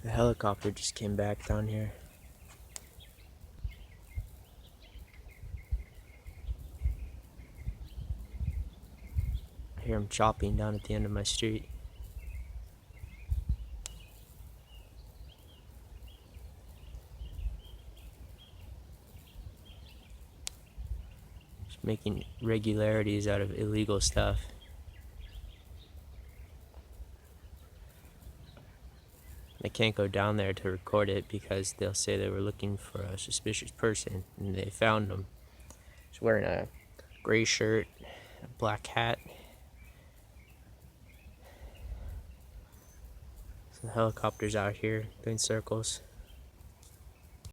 The helicopter just came back down here. I hear him chopping down at the end of my street. Just making regularities out of illegal stuff. I can't go down there to record it because they'll say they were looking for a suspicious person and they found him. He's wearing a gray shirt, a black hat. So the helicopter's out here doing circles.